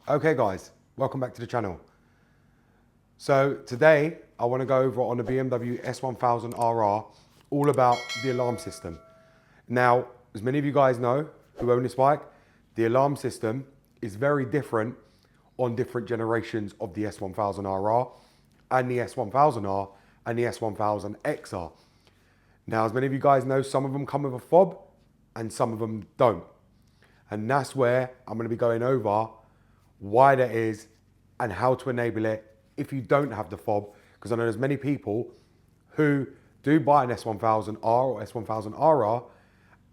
Okay guys, welcome back to the channel. So today I want to go over on the Bmw S1000Rr all about the alarm system. Now, as many of you guys know who own this bike, the alarm system is very different on different generations of the S1000Rr and the S1000R and the S1000XR. Now, as many of you guys know, some of them come with a fob and some of them don't. And that's where I'm going to be going over why that is and how to enable it if you don't have the fob, because I know there's many people who do buy an S1000R or S1000Rr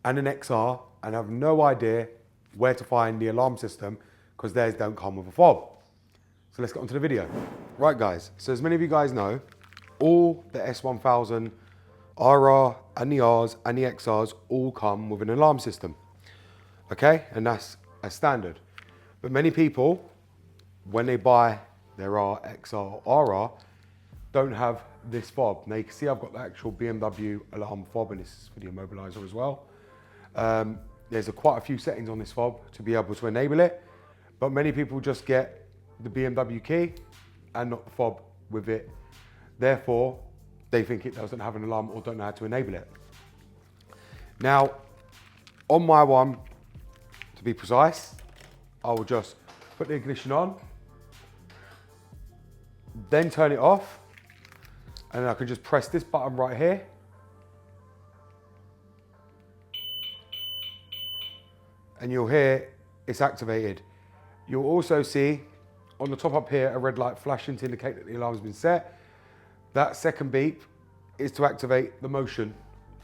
and an XR and have no idea where to find the alarm system because theirs don't come with a fob. So let's get on to the video. Right guys, so as many of you guys know, all the S1000Rr and the Rs and the XRs all come with an alarm system. Okay, and that's a standard. But many people, when they buy their R, XR, or RR, don't have this fob. Now you can see I've got the actual BMW alarm fob, and this is for the immobilizer as well. There's quite a few settings on this fob to be able to enable it, but many people just get the BMW key and not the fob with it. Therefore, they think it doesn't have an alarm or don't know how to enable it. Now, on my one, to be precise, I will just put the ignition on, then turn it off, and then I can just press this button right here. And you'll hear it's activated. You'll also see on the top up here a red light flashing to indicate that the alarm has been set. That second beep is to activate the motion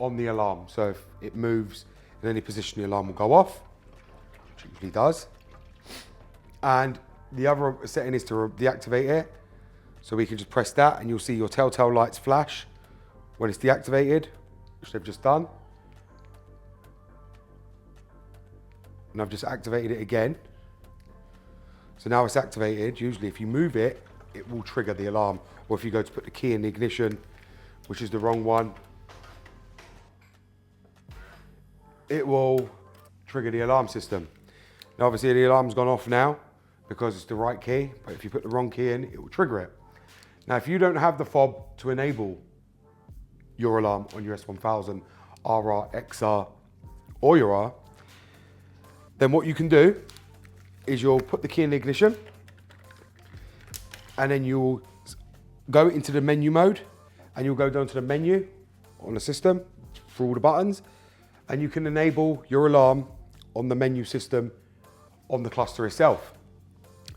on the alarm. So if it moves in any position, the alarm will go off, which it usually does. And the other setting is to deactivate it. So we can just press that and you'll see your telltale lights flash when it's deactivated, which they've just done. And I've just activated it again. So now it's activated. Usually if you move it, it will trigger the alarm. Or if you go to put the key in the ignition, which is the wrong one, it will trigger the alarm system. Now obviously the alarm's gone off now because it's the right key, but if you put the wrong key in, it will trigger it. Now if you don't have the fob to enable your alarm on your S1000, RR, XR, or your R, then what you can do is you'll put the key in the ignition and then you'll go into the menu mode and you'll go down to the menu on the system for all the buttons, and you can enable your alarm on the menu system on the cluster itself.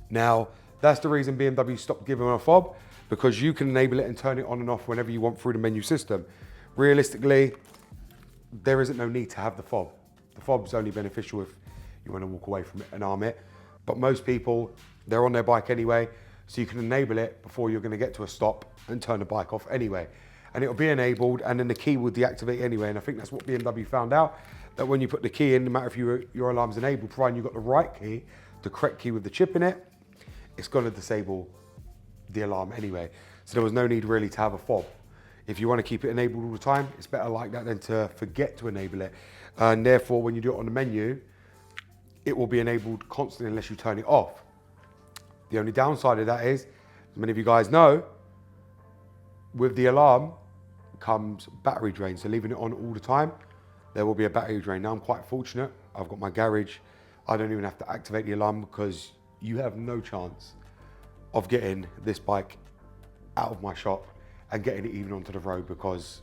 Now, that's the reason BMW stopped giving a fob, because you can enable it and turn it on and off whenever you want through the menu system. Realistically, there isn't no need to have the fob. The fob's only beneficial if you want to walk away from it and arm it. But most people, they're on their bike anyway, so you can enable it before you're going to get to a stop and turn the bike off anyway. And it'll be enabled and then the key will deactivate anyway. And I think that's what BMW found out, that when you put the key in, no matter if your alarm's enabled, providing you've got the right key, the correct key with the chip in it, it's going to disable the alarm anyway. So there was no need really to have a fob. If you want to keep it enabled all the time, it's better like that than to forget to enable it. And therefore, when you do it on the menu, it will be enabled constantly unless you turn it off. The only downside of that is, as many of you guys know, with the alarm comes battery drain. So leaving it on all the time, there will be a battery drain. Now I'm quite fortunate. I've got my garage. I don't even have to activate the alarm because you have no chance of getting this bike out of my shop and getting it even onto the road, because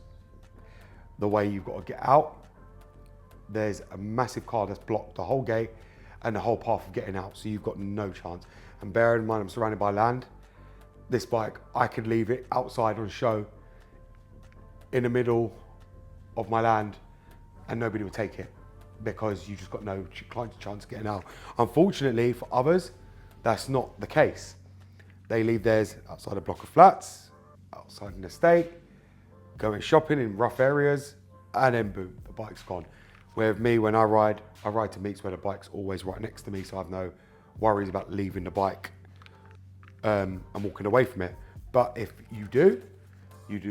the way you've got to get out, there's a massive car that's blocked the whole gate and the whole path of getting out. So you've got no chance. And bear in mind, I'm surrounded by land. This bike, I could leave it outside on show in the middle of my land and nobody will take it, because you just got no chance of getting out. Unfortunately for others, that's not the case. They leave theirs outside a block of flats, outside an estate, going shopping in rough areas, and then boom, the bike's gone. Where with me, when I ride to meets where the bike's always right next to me, so I have no worries about leaving the bike and walking away from it. But if you do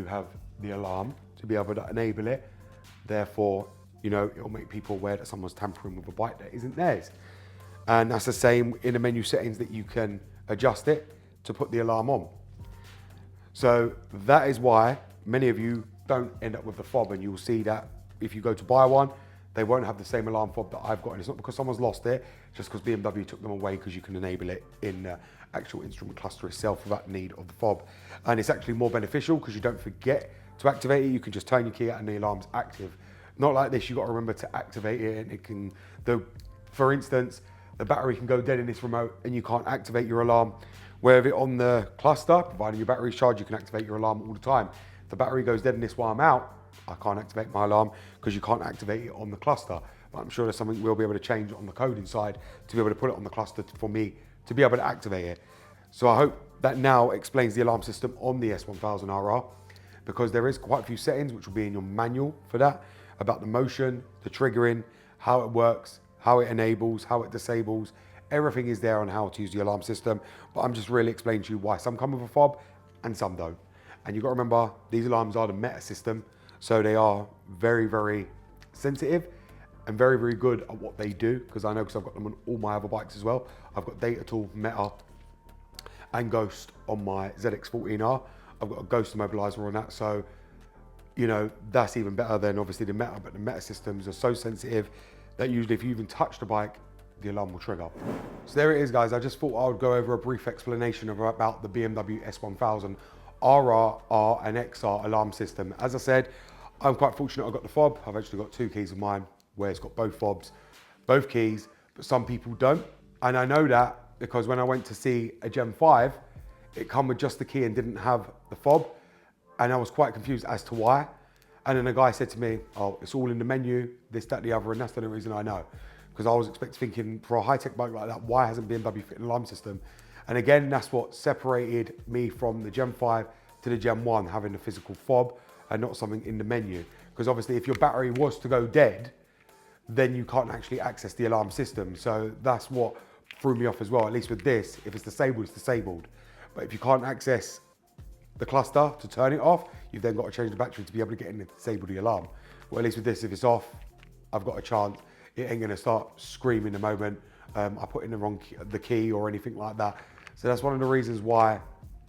have the alarm to be able to enable it. Therefore, you know, it'll make people aware that someone's tampering with a bike that isn't theirs. And that's the same in the menu settings that you can adjust it to put the alarm on. So that is why many of you don't end up with the fob, and you'll see that if you go to buy one, they won't have the same alarm fob that I've got. And it's not because someone's lost it, just because BMW took them away, because you can enable it in the actual instrument cluster itself without the need of the fob. And it's actually more beneficial because you don't forget to activate it. You can just turn your key out and the alarm's active. Not like this, you got to remember to activate it, and it can, for instance, the battery can go dead in this remote and you can't activate your alarm. Where if it on the cluster, providing your battery's charged, you can activate your alarm all the time. If the battery goes dead in this while I'm out, I can't activate my alarm because you can't activate it on the cluster. But I'm sure there's something we'll be able to change on the code inside to be able to put it on the cluster for me to be able to activate it. So I hope that now explains the alarm system on the S1000Rr, because there is quite a few settings which will be in your manual for that, about the motion, the triggering, how it works, how it enables, how it disables. Everything is there on how to use the alarm system, but I'm just really explaining to you why some come with a fob and some don't. And you've got to remember, these alarms are the meta system, so they are very, very sensitive and very, very good at what they do, because I know, because I've got them on all my other bikes as well. I've got Data Tool, Meta and Ghost on my ZX14R. I've got a Ghost immobilizer on that, so you know, that's even better than obviously the Meta, but the Meta systems are so sensitive that usually if you even touch the bike, the alarm will trigger. So there it is, guys. I just thought I would go over a brief explanation about the BMW S1000Rr, R and XR alarm system. As I said, I'm quite fortunate I got the fob. I've actually got two keys of mine where it's got both fobs, both keys, but some people don't. And I know that because when I went to see a Gen 5, it come with just the key and didn't have the fob. And I was quite confused as to why. And then the guy said to me, oh, it's all in the menu, this, that, the other, and that's the only reason I know. Because I was thinking, for a high-tech bike like that, why hasn't BMW fit an alarm system? And again, that's what separated me from the Gen 5 to the Gen 1, having the physical fob and not something in the menu. Because obviously if your battery was to go dead, then you can't actually access the alarm system. So that's what threw me off as well. At least with this, if it's disabled, it's disabled. But if you can't access the cluster to turn it off, you've then got to change the battery to be able to get in and disable the alarm. Well, at least with this, if it's off, I've got a chance. It ain't gonna start screaming the moment I put in the wrong key or anything like that. So that's one of the reasons why,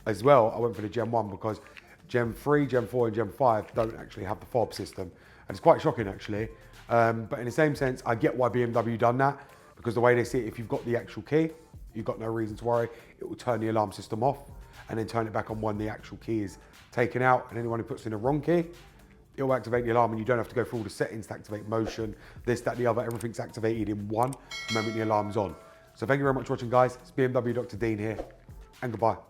as well, I went for the Gen 1, because Gen 3, Gen 4 and Gen 5 don't actually have the fob system. And it's quite shocking actually. But in the same sense, I get why BMW done that, because the way they see it, if you've got the actual key, you've got no reason to worry. It will turn the alarm system off and then turn it back on when the actual key is taken out. And anyone who puts in the wrong key, it will activate the alarm, and you don't have to go through all the settings to activate motion, this, that, the other. Everything's activated in one moment the alarm's on. So thank you very much for watching, guys. It's BMW Dr. Dean here, and goodbye.